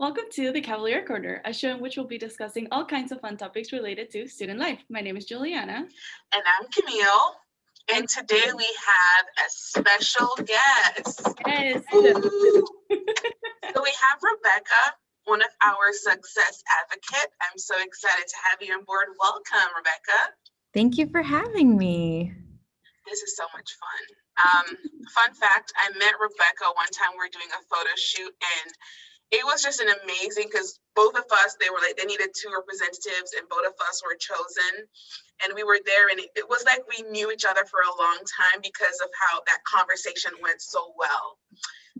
Welcome to the Cavalier Corner, a show in which we'll be discussing all kinds of fun topics related to student life. My name is Giuliana. And I'm Camille. And today we have a special guest. Yes. So we have Rebekah, one of our success advocate. I'm so excited to have you on board. Welcome, Rebekah. Thank you for having me. This is so much fun. Fun fact, I met Rebekah one time. We were doing a photo shoot, and it was just an amazing, because both of us, they needed two representatives, and both of us were chosen. And we were there, and it was like we knew each other for a long time because of how that conversation went so well.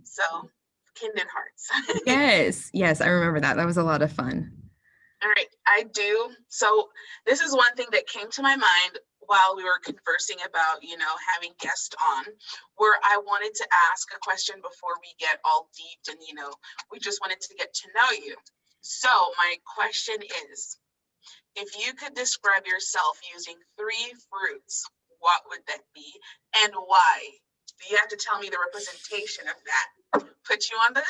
So, kindred hearts. Yes, I remember that. That was a lot of fun. All right, I do. So this is one thing that came to my mind while we were conversing about, having guests on, where I wanted to ask a question before we get all deep, and, we just wanted to get to know you. So my question is, if you could describe yourself using 3 fruits, what would that be and why? You have to tell me the representation of that. Put you on the...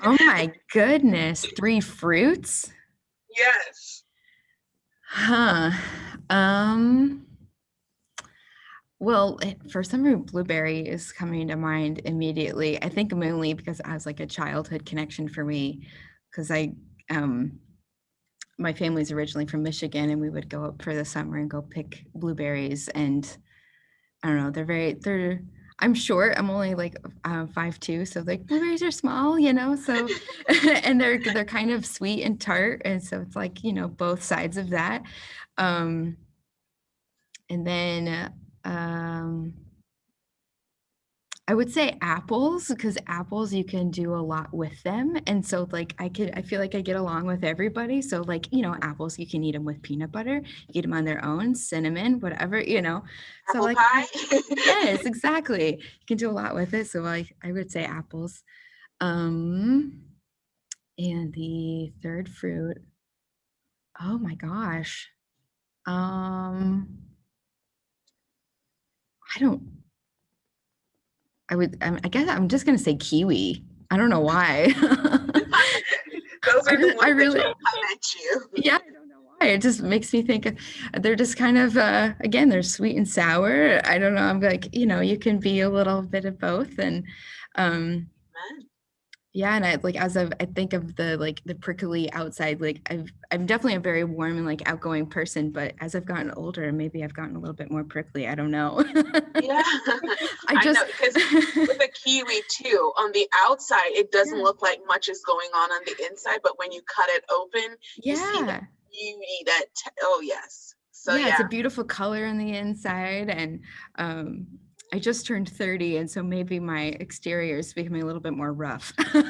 Oh my goodness, 3 fruits? Yes. Well, for some reason, blueberry is coming to mind immediately. I think mainly because it has like a childhood connection for me, because my family's originally from Michigan, and we would go up for the summer and go pick blueberries. And I don't know, I'm short. I'm only like 5'2", so like blueberries are small, so and they're kind of sweet and tart, and so it's like, both sides of that. And then I would say apples, because apples, you can do a lot with them. And so like I feel like I get along with everybody. So like, apples, you can eat them with peanut butter, you eat them on their own, cinnamon, whatever, Apple so like pie? Yes, exactly. You can do a lot with it. So I would say apples. And the third fruit, oh my gosh. I guess I'm just going to say kiwi. I don't know why. Those are the ones that come at you. Yeah, I don't know why. It just makes me think they're just kind of, again, they're sweet and sour. I don't know. I'm like, you can be a little bit of both. And yeah, and I think of the prickly outside, like I'm definitely a very warm and like outgoing person, but as I've gotten older, maybe I've gotten a little bit more prickly. I don't know. Yeah, I know, because with a kiwi too, on the outside, it doesn't look like much is going on the inside, but when you cut it open, you see the beauty that, oh yes. So yeah, it's a beautiful color on the inside, and I just turned 30, and so maybe my exterior is becoming a little bit more rough. How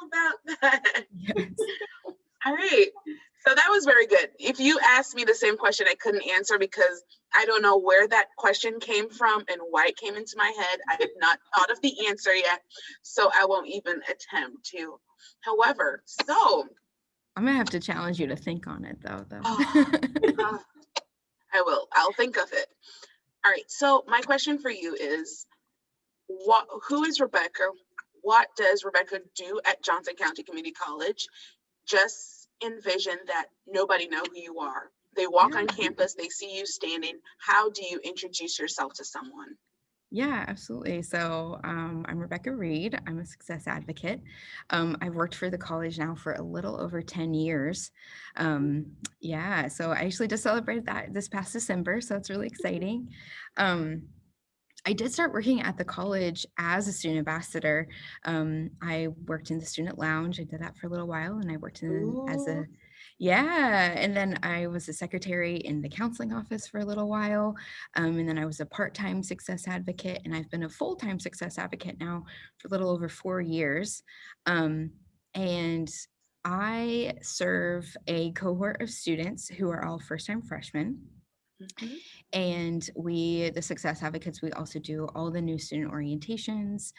about that? Yes. All right. So that was very good. If you asked me the same question, I couldn't answer because I don't know where that question came from and why it came into my head. I have not thought of the answer yet, so I won't even attempt to. However, so I'm gonna have to challenge you to think on it, though. I will. I'll think of it. All right. So my question for you is, who is Rebekah? What does Rebekah do at Johnson County Community College? Just envision that nobody know who you are. They walk on campus, they see you standing. How do you introduce yourself to someone? Yeah, absolutely. So I'm Rebekah Reed. I'm a success advocate. I've worked for the college now for a little over 10 years. Yeah, so I actually just celebrated that this past December, so it's really exciting. I did start working at the college as a student ambassador. I worked in the student lounge. I did that for a little while, and I worked and then I was a secretary in the counseling office for a little while. And then I was a part-time success advocate, and I've been a full-time success advocate now for a little over 4 years. And I serve a cohort of students who are all first-time freshmen. Mm-hmm. And the success advocates, we also do all the new student orientations.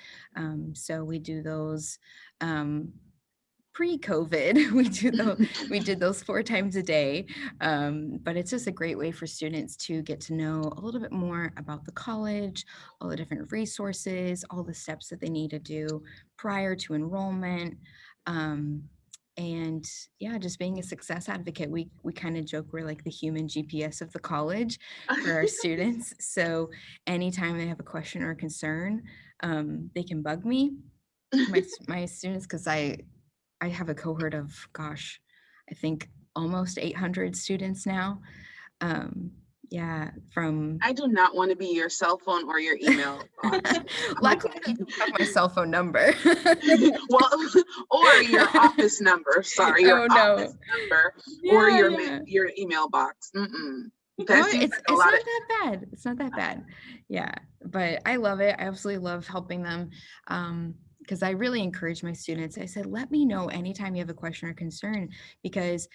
So we do those pre-COVID, we did those 4 times a day. But it's just a great way for students to get to know a little bit more about the college, all the different resources, all the steps that they need to do prior to enrollment. And yeah, just being a success advocate, we kind of joke we're like the human GPS of the college for our students. So anytime they have a question or a concern, they can bug me, my students, because I have a cohort of, gosh, I think almost 800 students now. Yeah, from I do not want to be your cell phone or your email box. luckily I don't have my cell phone number. Well, or your office number. Sorry, your office number or your email box. That seems it's like a lot not that bad. It's not that bad. Yeah, but I love it. I absolutely love helping them. Because I really encourage my students. I said, let me know anytime you have a question or concern, because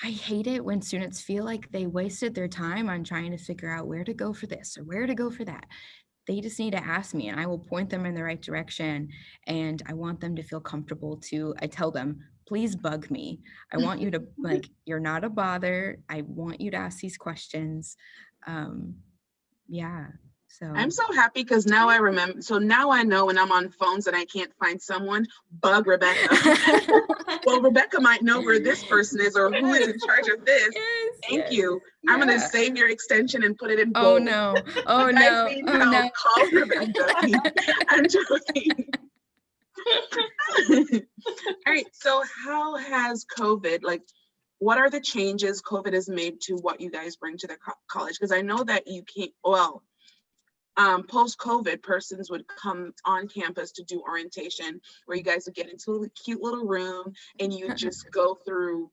I hate it when students feel like they wasted their time on trying to figure out where to go for this or where to go for that. They just need to ask me and I will point them in the right direction. And I want them to feel comfortable to, I tell them, please bug me. I want you to, like, you're not a bother. I want you to ask these questions. Yeah. So I'm so happy because now I remember. So now I know when I'm on phones and I can't find someone, bug Rebekah. Well, Rebekah might know where this person is or who is in charge of this. Thank you. I'm going to save your extension and put it in bold. Oh no. Oh no. Oh no. Call Rebekah. I'm joking. All right. So how has COVID, like, what are the changes COVID has made to what you guys bring to the college? Because I know that you can't, well, post-COVID, persons would come on campus to do orientation where you guys would get into a cute little room and you just go through,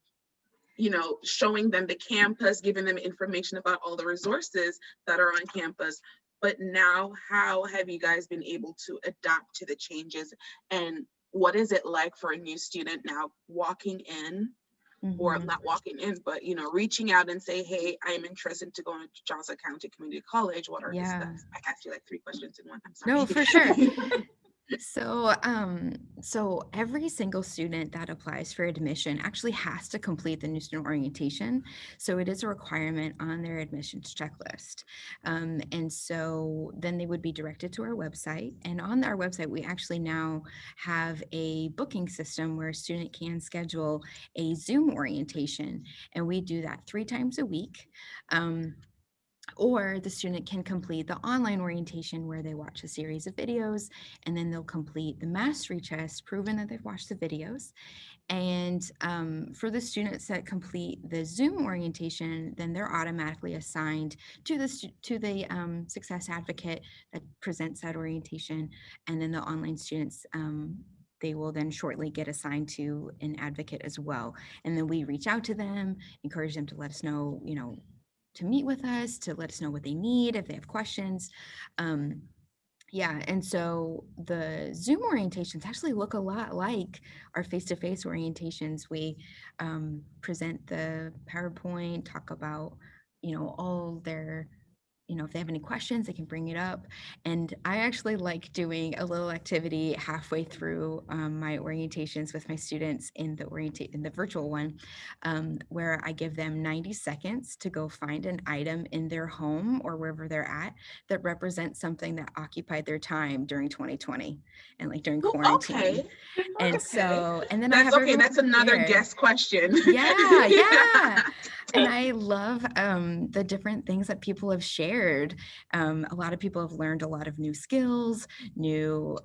you know, showing them the campus, giving them information about all the resources that are on campus. But now, how have you guys been able to adapt to the changes? And what is it like for a new student now walking in, or not walking in, but, you know, reaching out and say, hey, I am interested to go into Johnson County Community College. What are the steps? I asked you like 3 questions in one. I'm sorry. No, for sure. So every single student that applies for admission actually has to complete the new student orientation. So it is a requirement on their admissions checklist. And so then they would be directed to our website. And on our website, we actually now have a booking system where a student can schedule a Zoom orientation. And we do that 3 times a week. Or the student can complete the online orientation where they watch a series of videos and then they'll complete the mastery test, proving that they've watched the videos. And for the students that complete the Zoom orientation, then they're automatically assigned to the success advocate that presents that orientation. And then the online students, they will then shortly get assigned to an advocate as well. And then we reach out to them, encourage them to let us know, you know, to meet with us, to let us know what they need, if they have questions. Yeah, and so the Zoom orientations actually look a lot like our face-to-face orientations. We present the PowerPoint, talk about, you know, all their, you know, if they have any questions, they can bring it up. And I actually like doing a little activity halfway through my orientations with my students in the virtual one, where I give them 90 seconds to go find an item in their home or wherever they're at that represents something that occupied their time during 2020 and like during quarantine. Okay. And so, and then that's I have okay. That's another guest question. Yeah. And I love the different things that people have shared. A lot of people have learned a lot of new skills, new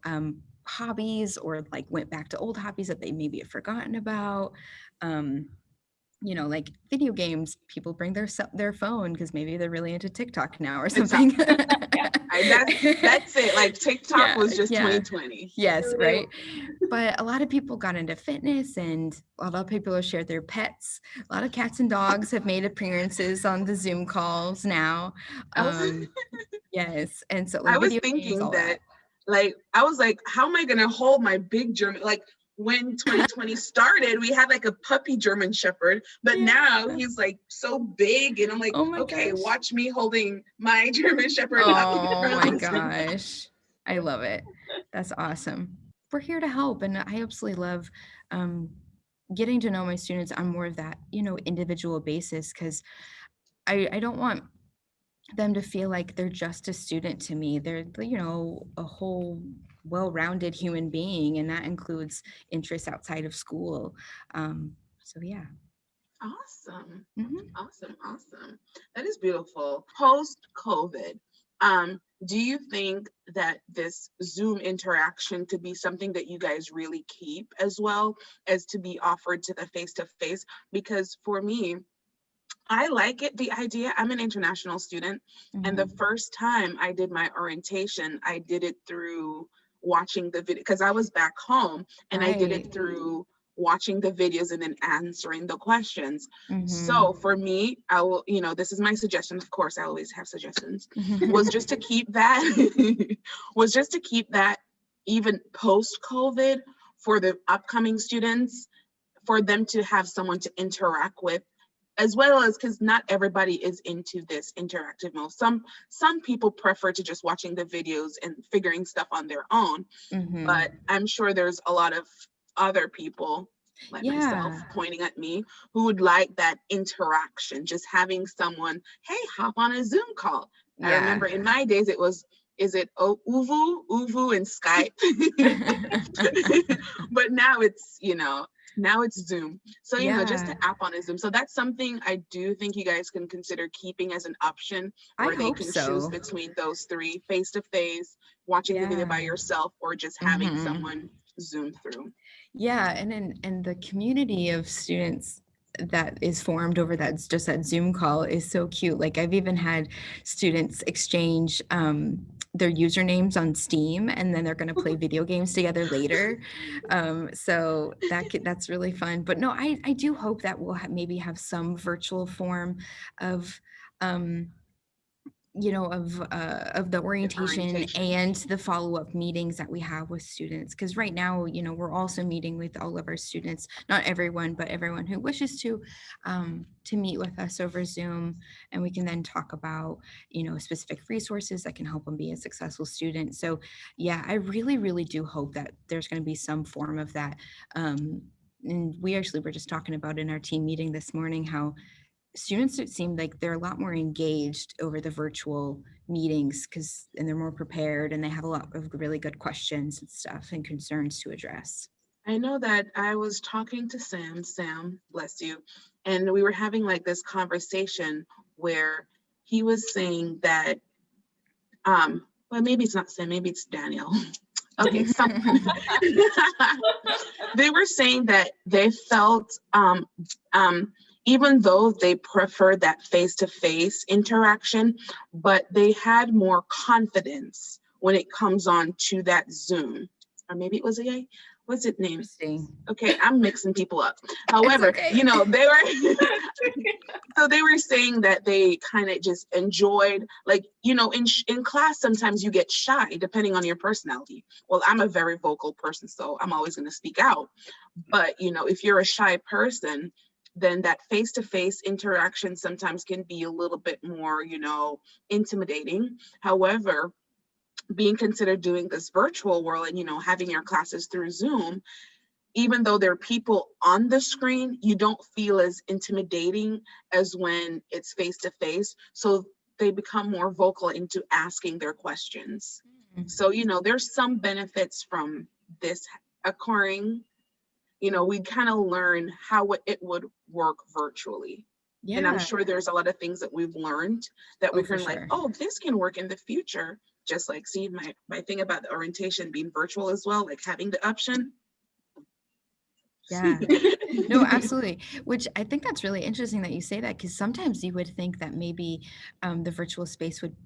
hobbies, or like went back to old hobbies that they maybe have forgotten about. You know, like video games, people bring their phone because maybe they're really into TikTok now or something. That's it. Like TikTok was just 2020. Yes, right. But a lot of people got into fitness, and a lot of people have shared their pets. A lot of cats and dogs have made appearances on the Zoom calls now. Yes, and so like, I was thinking that, like, I was like, how am I gonna hold my big German, like, when 2020 started, we had like a puppy German Shepherd, but now he's like so big, and I'm like, okay, watch me holding my German Shepherd. Oh my gosh, I love it. That's awesome. We're here to help, and I absolutely love getting to know my students on more of that, individual basis, because I don't want them to feel like they're just a student to me. They're, a whole well-rounded human being, and that includes interests outside of school. So yeah. Awesome. Mhm. Awesome. That is beautiful. Post-COVID, do you think that this Zoom interaction could be something that you guys really keep as well as to be offered to the face-to-face? Because for me, I like it, the idea. I'm an international student, and the Mhm. first time I did my orientation, I did it through watching the video because I was back home, and I did Right. it through watching the videos and then answering the questions. Mhm. So for me, I will, this is my suggestion. Of course, I always have suggestions. Was just to keep that, was just to keep that even post-COVID for the upcoming students, for them to have someone to interact with, as well as, because not everybody is into this interactive mode. Some people prefer to just watching the videos and figuring stuff on their own, but Mhm. I'm sure there's a lot of other people like myself Yeah. pointing at me who would like that interaction, just having someone, hey, hop on a Zoom call. I Yeah. remember in my days it was, is it Uvu and Skype? But now it's Zoom. So, just Yeah. an app on a Zoom. So that's something I do think you guys can consider keeping as an option, I where they hope can choose so. between those three: face to face, watching the video by Yeah. yourself, or just having Mhm. someone Zoom through. Yeah, and the community of students that is formed over that Zoom call is so cute. Like, I've even had students exchange their usernames on Steam, and then they're going to play video games together later. So that's really fun. But no, I do hope that we'll maybe have some virtual form of um, of the The orientation orientation. and the follow-up meetings that we have with students. Because right now, we're also meeting with all of our students, not everyone, but everyone who wishes to meet with us over Zoom, and we can then talk about, specific resources that can help them be a successful student. So yeah, I really, really do hope that there's going to be some form of that. And we actually were just talking about in our team meeting this morning how students, it seemed like they're a lot more engaged over the virtual meetings, and they're more prepared, and they have a lot of really good questions and stuff and concerns to address. I know that I was talking to Sam, bless you, and we were having like this conversation where he was saying that, well, maybe it's not Sam, maybe it's Daniel. Okay, someone. They were saying that they felt, even though they preferred that face-to-face interaction, but they had more confidence when it comes on to that Zoom. Or maybe it was a, what's it name? Interesting. Okay, I'm mixing people up. It's However, okay. they were so they were saying that they kind of just enjoyed, like, in class, sometimes you get shy depending on your personality. Well, I'm a very vocal person, so I'm always going to speak out. But, if you're a shy person, then that face-to-face interaction sometimes can be a little bit more, intimidating. However, being considered doing this virtual world and, having your classes through Zoom, even though there are people on the screen, you don't feel as intimidating as when it's face to face. So they become more vocal into asking their questions. So, there's some benefits from this occurring. We kind of learn how it would work virtually. And I'm Yeah. sure there's a lot of things that we've learned that we For can, like, sure. oh, this can work in the future. Just like, see, my thing about the orientation being virtual as well, like having the option. Yeah. No, absolutely. Which I think that's really interesting that you say that, because sometimes you would think that maybe the virtual space would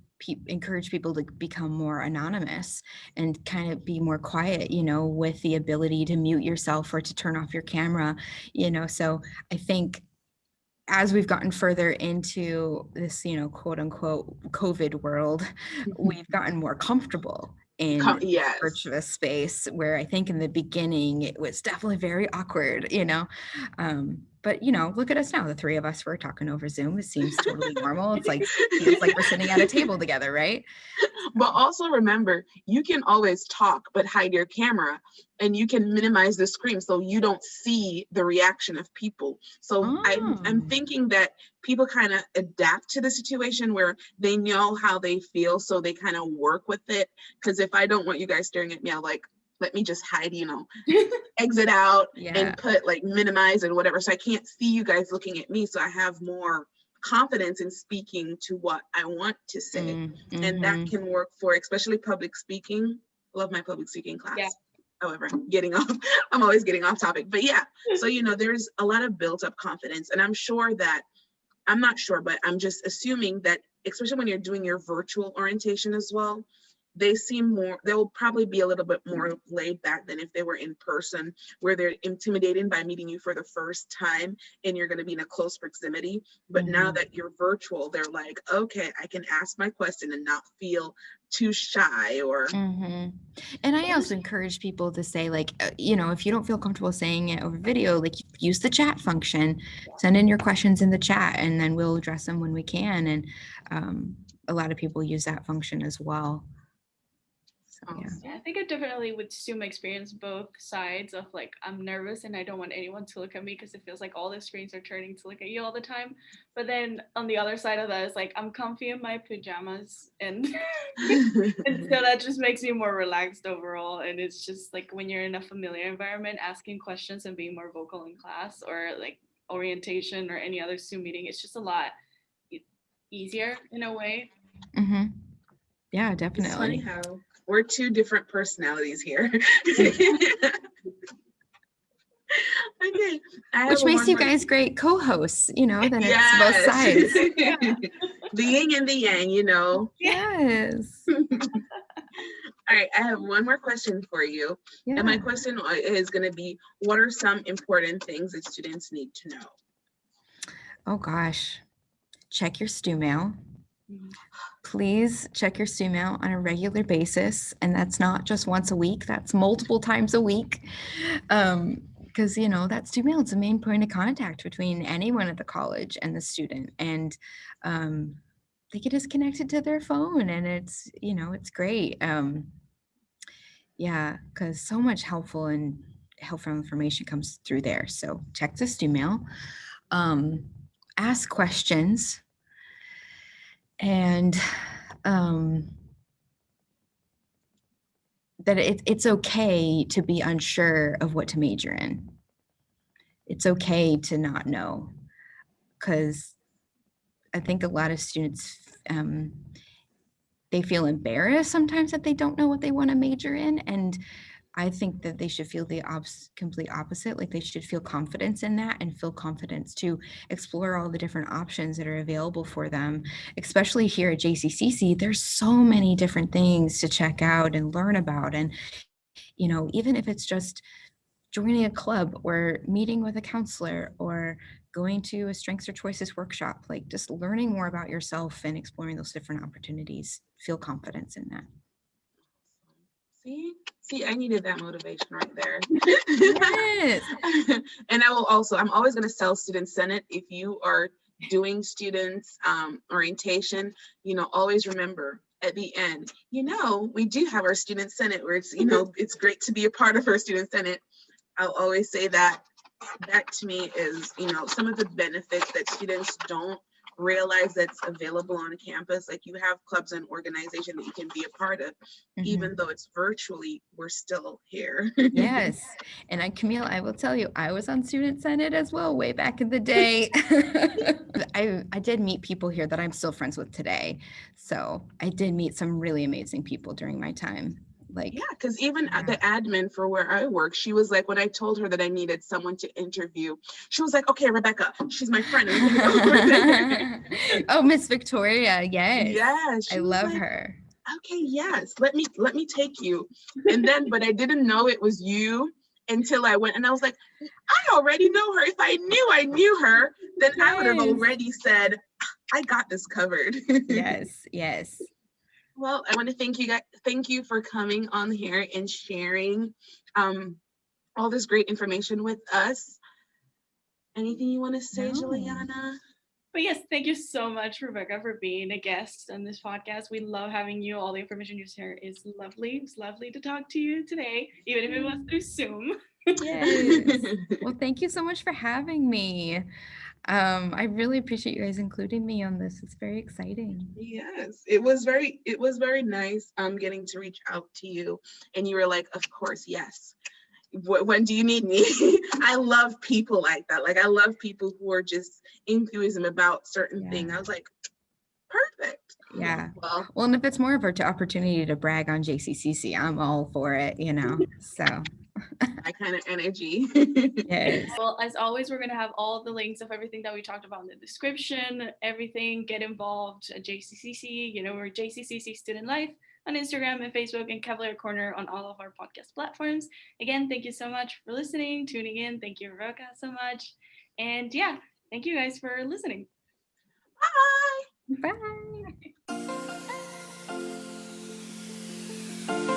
encourage people to become more anonymous and kind of be more quiet, with the ability to mute yourself or to turn off your camera, So I think as we've gotten further into this, quote unquote COVID world, we've gotten more comfortable in Yes. virtual space, where I think in the beginning it was definitely very awkward, But look at us now. The three of us were talking over Zoom. It seems totally normal. It's like, feels like we're sitting at a table together, right? But also remember, you can always talk, but hide your camera, and you can minimize the screen so you don't see the reaction of people. So I'm thinking that people kind of adapt to the situation where they know how they feel, so they kind of work with it. Because if I don't want you guys staring at me, I'll like, let me just hide, exit out and put like minimize and whatever. So I can't see you guys looking at me. So I have more confidence in speaking to what I want to say. And that can work for especially public speaking. Love my public speaking class. Yeah. However, I'm always getting off topic. But yeah, so there's a lot of built up confidence. And I'm not sure, but I'm just assuming that, especially when you're doing your virtual orientation as well, they'll probably be a little bit more laid back than if they were in person, where they're intimidated by meeting you for the first time and you're going to be in a close proximity. But now that you're virtual, they're like, okay, I can ask my question and not feel too shy or. And I also encourage people to say, like, if you don't feel comfortable saying it over video, like, use the chat function, send in your questions in the chat, and then we'll address them when we can. And a lot of people use that function as well. So, yeah, I think I definitely would Zoom experience both sides of like, I'm nervous and I don't want anyone to look at me because it feels like all the screens are turning to look at you all the time. But then on the other side of that is like, I'm comfy in my pajamas and, and so that just makes me more relaxed overall. And it's just like when you're in a familiar environment, asking questions and being more vocal in class or like orientation or any other Zoom meeting, it's just a lot easier in a way. Yeah, definitely. It's funny how we're two different personalities here. Okay. Which makes you guys great co-hosts, then it's both sides. The yin and the yang, Yes. All right, I have one more question for you. Yeah. And my question is going to be, what are some important things that students need to know? Oh gosh. Check your stu mail. Please check your stu mail on a regular basis. And that's not just once a week, that's multiple times a week. Because, that stu mail is the main point of contact between anyone at the college and the student. And they get disconnected to their phone and it's, it's great. Yeah, because so much helpful information comes through there. So check the stu mail, ask questions, and that it's okay to be unsure of what to major in. It's okay to not know, because I think a lot of students, they feel embarrassed sometimes that they don't know what they want to major in. And I think that they should feel the complete opposite. Like they should feel confidence in that and feel confidence to explore all the different options that are available for them, especially here at JCCC. There's so many different things to check out and learn about. And, even if it's just joining a club or meeting with a counselor or going to a strengths or choices workshop, like just learning more about yourself and exploring those different opportunities, feel confidence in that. See, I needed that motivation right there. Yes. And I'm always going to tell Student Senate, if you are doing students orientation, always remember at the end, we do have our Student Senate where it's, it's great to be a part of our Student Senate. I'll always say that to me is, some of the benefits that students don't realize that's available on campus. Like you have clubs and organizations that you can be a part of, even though it's virtually, we're still here. Yes. And Camille, I will tell you, I was on Student Senate as well, way back in the day. I did meet people here that I'm still friends with today. So I did meet some really amazing people during my time. Because even the admin for where I work, she was like, when I told her that I needed someone to interview, she was like, okay, Rebekah, she's my friend. Oh, Miss Victoria, yes. Yes. I love her. Okay, yes. Let me take you. And then, but I didn't know it was you until I went, and I was like, I already know her. If I knew her, then I would have already said, I got this covered. Yes. Well, I want to thank you guys. Thank you for coming on here and sharing all this great information with us. Anything you want to say, No. Giuliana? But yes, thank you so much, Rebekah, for being a guest on this podcast. We love having you. All the information you share is lovely. It's lovely to talk to you today, even if it was through Zoom. Yes. Well, thank you so much for having me. I really appreciate you guys including me on this. It's very exciting. Yes, it was very nice getting to reach out to you, and you were like, of course, yes. When do you need me? I love people like that. Like, I love people who are just enthusiasm about certain things. I was like, perfect. Yeah. Well, Well, and if it's more of an opportunity to brag on JCCC, I'm all for it, you know, so. that kind of energy. Yes. Well, as always, we're going to have all the links of everything that we talked about in the description, everything. Get involved at JCCC. You know, we're JCCC Student Life on Instagram and Facebook, and Cavalier Corner on all of our podcast platforms. Again, thank you so much for listening, tuning in. Thank you, Rebekah, so much. And yeah, thank you guys for listening. Bye. Bye.